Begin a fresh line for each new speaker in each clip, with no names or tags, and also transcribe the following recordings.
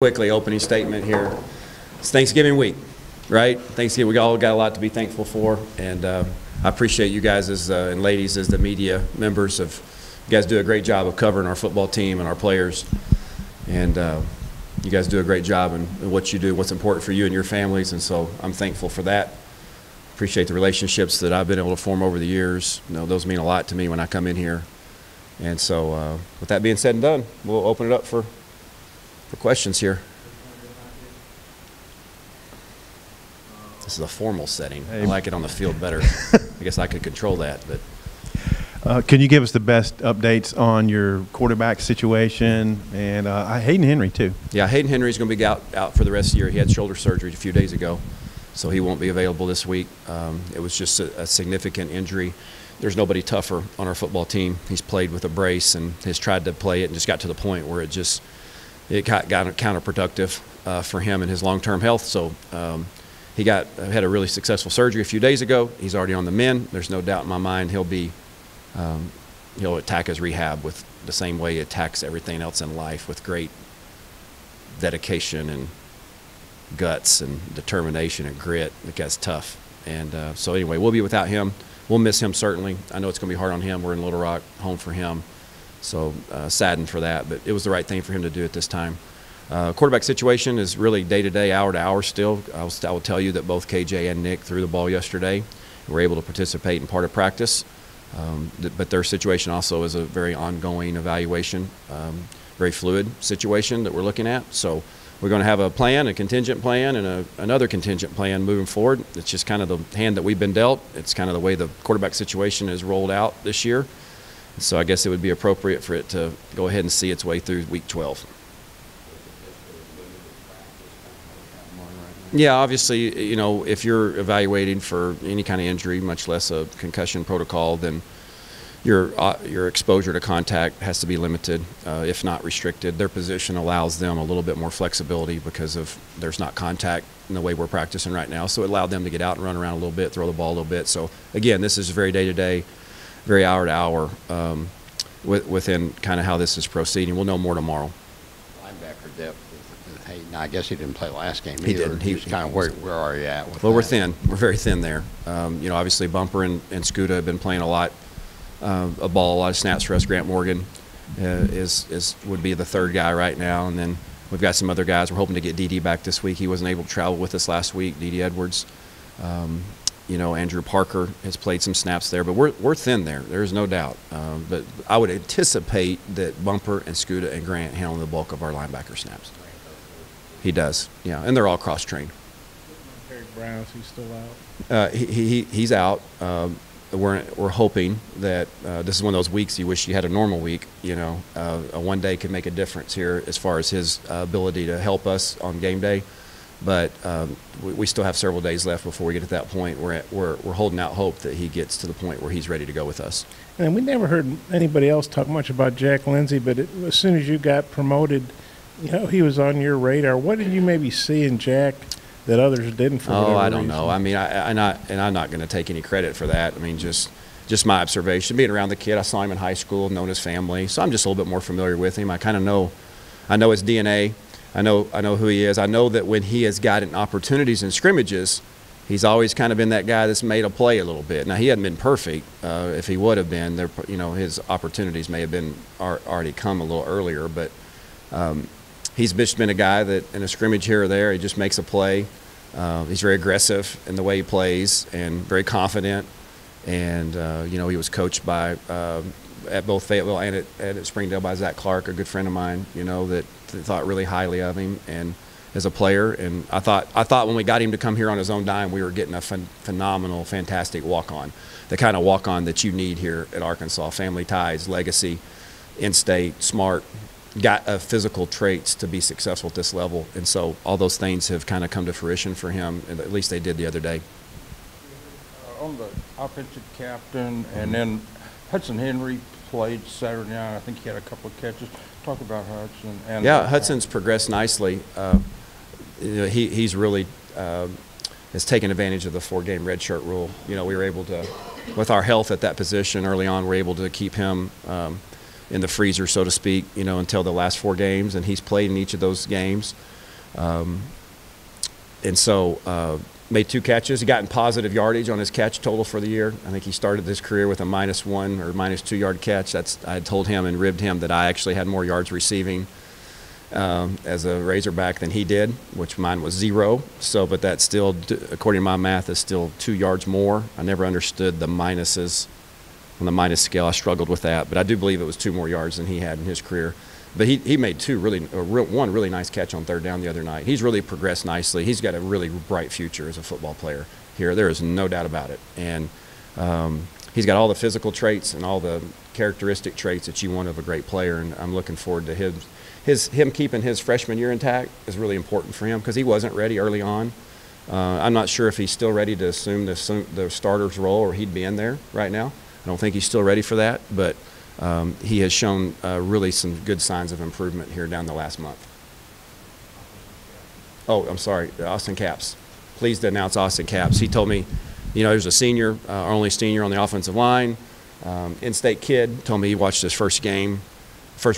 Quickly, opening statement here. It's Thanksgiving week, right? Thanksgiving, we all got a lot to be thankful for, and I appreciate you guys and ladies as the media members. You guys do a great job of covering our football team and our players, and you guys do a great job in what you do, what's important for you and your families, and so I'm thankful for that. Appreciate the relationships that I've been able to form over the years. You know, those mean a lot to me when I come in here, and so with that being said and done, we'll open it up for questions here. This is a formal setting. I like it on the field better. I guess I could control that. But
can you give us the best updates on your quarterback situation and Hayden Henry too? Yeah,
Hayden Henry's going to be out for the rest of the year. He had shoulder surgery a few days ago, so he won't be available this week. It was just a significant injury. There's nobody tougher on our football team. He's played with a brace and has tried to play it and just got to the point where it got counterproductive for him and his long-term health. So he had a really successful surgery a few days ago. He's already on the mend. There's no doubt in my mind he'll attack his rehab with the same way he attacks everything else in life, with great dedication and guts and determination and grit. The guy's tough. And so anyway, we'll be without him. We'll miss him certainly. I know it's going to be hard on him. We're in Little Rock, home for him. So saddened for that, but it was the right thing for him to do at this time. Quarterback situation is really day-to-day, hour-to-hour still. I will tell you that both KJ and Nick threw the ball yesterday. Were able to participate in part of practice, but their situation also is a very ongoing evaluation, very fluid situation that we're looking at. So we're going to have a plan, a contingent plan, and another contingent plan moving forward. It's just kind of the hand that we've been dealt. It's kind of the way the quarterback situation is rolled out this year. So I guess it would be appropriate for it to go ahead and see its way through week 12. Yeah, obviously, you know, if you're evaluating for any kind of injury, much less a concussion protocol, then your exposure to contact has to be limited, if not restricted. Their position allows them a little bit more flexibility because there's not contact in the way we're practicing right now. So it allowed them to get out and run around a little bit, throw the ball a little bit. So again, this is very day-to-day, very hour-to-hour within kind of how this is proceeding. We'll know more tomorrow.
Linebacker depth. Hey, now I guess he didn't play last game.
He didn't.
He's kind of where are you at with
well,
that?
we're thin. We're very thin there. You know, obviously Bumper and Scooter have been playing a lot of ball, a lot of snaps for us. Grant Morgan would be the third guy right now, and then we've got some other guys. We're hoping to get D.D. back this week. He wasn't able to travel with us last week. D.D. Edwards. You know, Andrew Parker has played some snaps there, but we're thin there. There's no doubt. But I would anticipate that Bumper and Scooter and Grant handle the bulk of our linebacker snaps. He does, yeah, and they're all cross-trained.
Eric Brown, is he still out?
He's out. We're hoping that this is one of those weeks you wish you had a normal week. You know, one day could make a difference here as far as his ability to help us on game day. But we still have several days left before we get to that point. We're holding out hope that he gets to the point where he's ready to go with us.
And we never heard anybody else talk much about Jack Lindsey, but as soon as you got promoted, you know, he was on your radar. What did you maybe see in Jack that others didn't for whatever
I don't
reason?
know. I mean, I'm not going to take any credit for that. I mean, just my observation. Being around the kid, I saw him in high school, known his family, so I'm just a little bit more familiar with him. I kind of know his DNA. I know who he is. I know that when he has gotten opportunities in scrimmages, he's always kind of been that guy that's made a play a little bit. Now, he hadn't been perfect. If he would have been, you know, his opportunities may have been already come a little earlier. But he's just been a guy that in a scrimmage here or there, he just makes a play. He's very aggressive in the way he plays and very confident. And you know, he was coached by at both Fayetteville and at Springdale by Zach Clark, a good friend of mine. You know, that thought really highly of him and as a player. And I thought when we got him to come here on his own dime, we were getting a phenomenal, fantastic walk-on, the kind of walk-on that you need here at Arkansas. Family ties, legacy, in-state, smart, got physical traits to be successful at this level. And so all those things have kind of come to fruition for him, and at least they did the other day.
On the offensive captain, and then Hudson Henry played Saturday night. I think he had a couple of catches. Talk about Hudson. And
yeah, Hudson's progressed nicely. You know, he's really has taken advantage of the 4-game redshirt rule. You know, we were able to, with our health at that position early on, we were able to keep him in the freezer, so to speak, until the last 4 games, and he's played in each of those games. And so made 2 catches. He got in positive yardage on his catch total for the year. I think he started his career with a -1 or -2 yard catch. I had told him and ribbed him that I actually had more yards receiving as a Razorback than he did, which mine was 0. So, but that still, according to my math, is still 2 yards more. I never understood the minuses on the minus scale. I struggled with that, but I do believe it was 2 more yards than he had in his career. But he made one really nice catch on 3rd down the other night. He's really progressed nicely. He's got a really bright future as a football player here. There is no doubt about it. And he's got all the physical traits and all the characteristic traits that you want of a great player. And I'm looking forward to him keeping his freshman year intact is really important for him because he wasn't ready early on. I'm not sure if he's still ready to assume the starter's role or he'd be in there right now. I don't think he's still ready for that, but he has shown really some good signs of improvement here down the last month. Oh, I'm sorry, Austin Capps. Pleased to announce Austin Capps. He told me, there's a senior, our only senior on the offensive line, in-state kid, told me he watched his first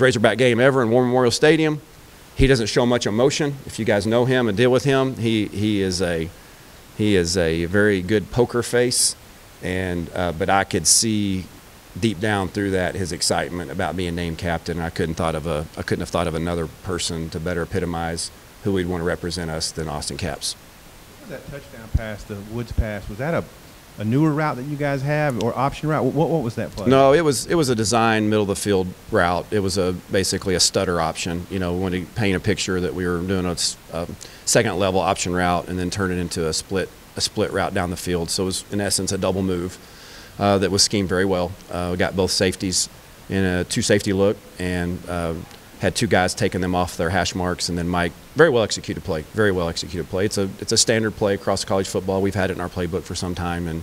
Razorback game ever in War Memorial Stadium. He doesn't show much emotion. If you guys know him and deal with him, he is a very good poker face, but I could see deep down through that his excitement about being named captain. I couldn't have thought of another person to better epitomize who we'd want to represent us than Austin Capps.
That touchdown pass, the Woods pass, was that a newer route that you guys have or option route? What was that play?
No, it was a design middle of the field route. It was basically a stutter option. When you paint a picture that we were doing a second level option route and then turn it into a split route down the field. So it was in essence a double move. That was schemed very well. We got both safeties in a 2-safety look and had 2 guys taking them off their hash marks, and then Mike, very well executed play. It's a standard play across college football. We've had it in our playbook for some time, and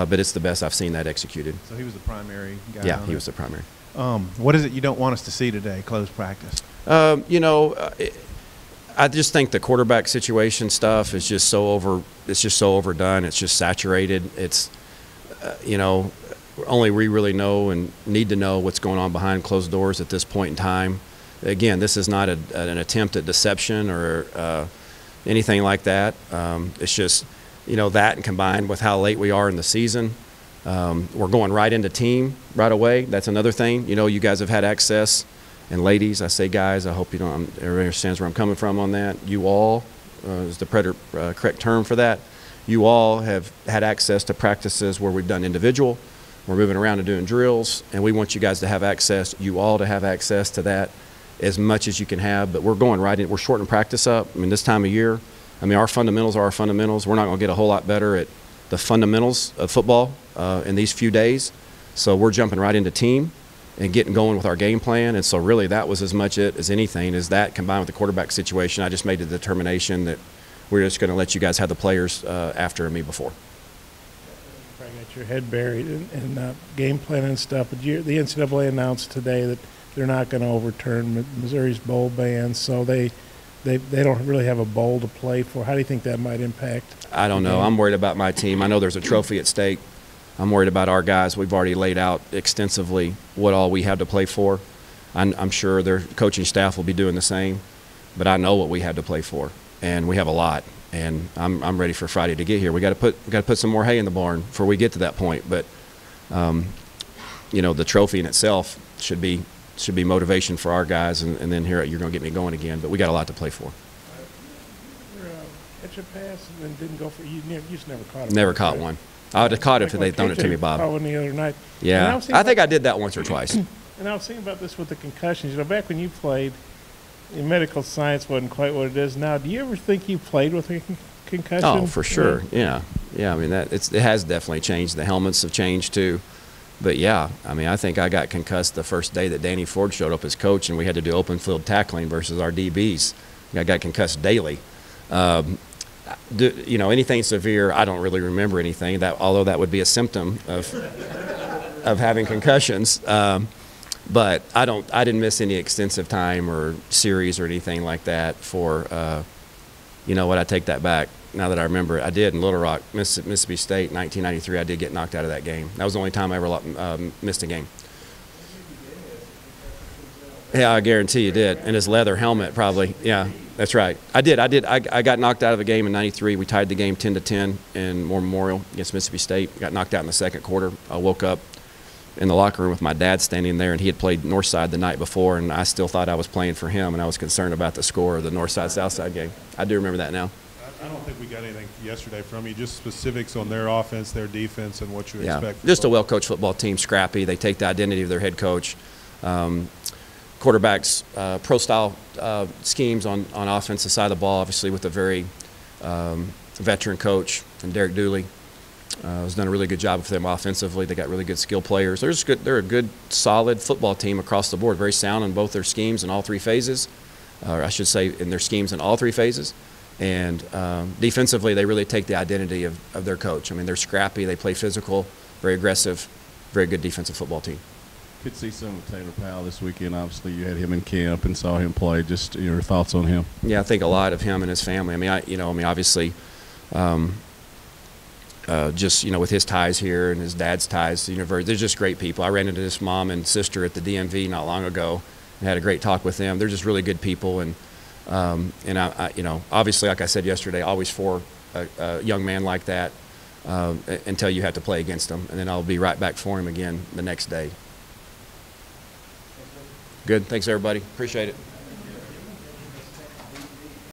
but it's the best I've seen that executed.
So he was the primary guy.
Yeah, he was the primary.
What is it you don't want us to see today? Closed practice.
I just think the quarterback situation stuff is just so overdone. It's just saturated. It's only we really know and need to know what's going on behind closed doors at this point in time. Again, this is not an attempt at deception or anything like that. It's just, that and combined with how late we are in the season. We're going right into team right away. That's another thing. You guys have had access, and ladies, I say guys, I hope everybody understands where I'm coming from on that. You all is the correct term for that. You all have had access to practices where we've done individual. We're moving around and doing drills, and we want you guys to have access, you all to have access to that as much as you can have. But we're going right in. We're shortening practice up. This time of year, our fundamentals are our fundamentals. We're not going to get a whole lot better at the fundamentals of football in these few days. So we're jumping right into team and getting going with our game plan. And so really that was as much it as anything, is that combined with the quarterback situation. I just made the determination that we're just going to let you guys have the players after me before.
Probably got your head buried in game plan and stuff, but the NCAA announced today that they're not going to overturn Missouri's bowl ban, so they don't really have a bowl to play for. How do you think that might impact?
I don't know. I'm worried about my team. I know there's a trophy at stake. I'm worried about our guys. We've already laid out extensively what all we have to play for. I'm sure their coaching staff will be doing the same, but I know what we have to play for. And we have a lot, and I'm ready for Friday to get here. We got to put some more hay in the barn before we get to that point. But the trophy in itself should be motivation for our guys, and then here you're going to get me going again. But we got a lot to play for.
Catch a pass and then didn't go for you. Just never caught it.
Never caught one. I would have caught it if they'd thrown it to me, Bob.
Caught one the other night.
Yeah, I think I did that once or twice.
And I was thinking about this with the concussions. Back when you played, medical science wasn't quite what it is now. Do you ever think you played with a concussion?
Oh, for sure. Yeah. It has definitely changed. The helmets have changed too. But yeah, I think I got concussed the first day that Danny Ford showed up as coach, and we had to do open field tackling versus our DBs. I got concussed daily. Anything severe, I don't really remember anything. Although that would be a symptom of having concussions. But I didn't miss any extensive time or series or anything like that for, I take that back. Now that I remember it, I did in Little Rock, Mississippi State, 1993. I did get knocked out of that game. That was the only time I ever missed a game. Yeah, I guarantee you did. And his leather helmet, probably. Yeah, that's right. I did. I got knocked out of a game in '93. We tied the game 10-10 in War Memorial against Mississippi State. Got knocked out in the second quarter. I woke up in the locker room with my dad standing there, and he had played Northside the night before, and I still thought I was playing for him, and I was concerned about the score of the Northside-Southside game. I do remember that now.
I don't think we got anything yesterday from you, just specifics on their offense, their defense, and what you expect.
Just a well-coached football team, scrappy. They take the identity of their head coach. Quarterbacks, pro-style schemes on offensive side of the ball, obviously with a very veteran coach and Derek Dooley. Has done a really good job for them offensively. They got really good skill players. They're a good, solid football team across the board, very sound in both their schemes in all three phases, or I should say in their schemes in all three phases. And defensively, they really take the identity of their coach. I mean, they're scrappy, they play physical, very aggressive, very good defensive football team.
Could see some of Taylor Powell this weekend. Obviously, you had him in camp and saw him play. Just your thoughts on him?
Yeah, I think a lot of him and his family. I mean, obviously, just with his ties here and his dad's ties to the university, they're just great people. I ran into his mom and sister at the DMV not long ago and had a great talk with them. They're just really good people, and I obviously, like I said yesterday, always for a young man like that until you have to play against him, and then I'll be right back for him again the next day. Good. Thanks, everybody. Appreciate it.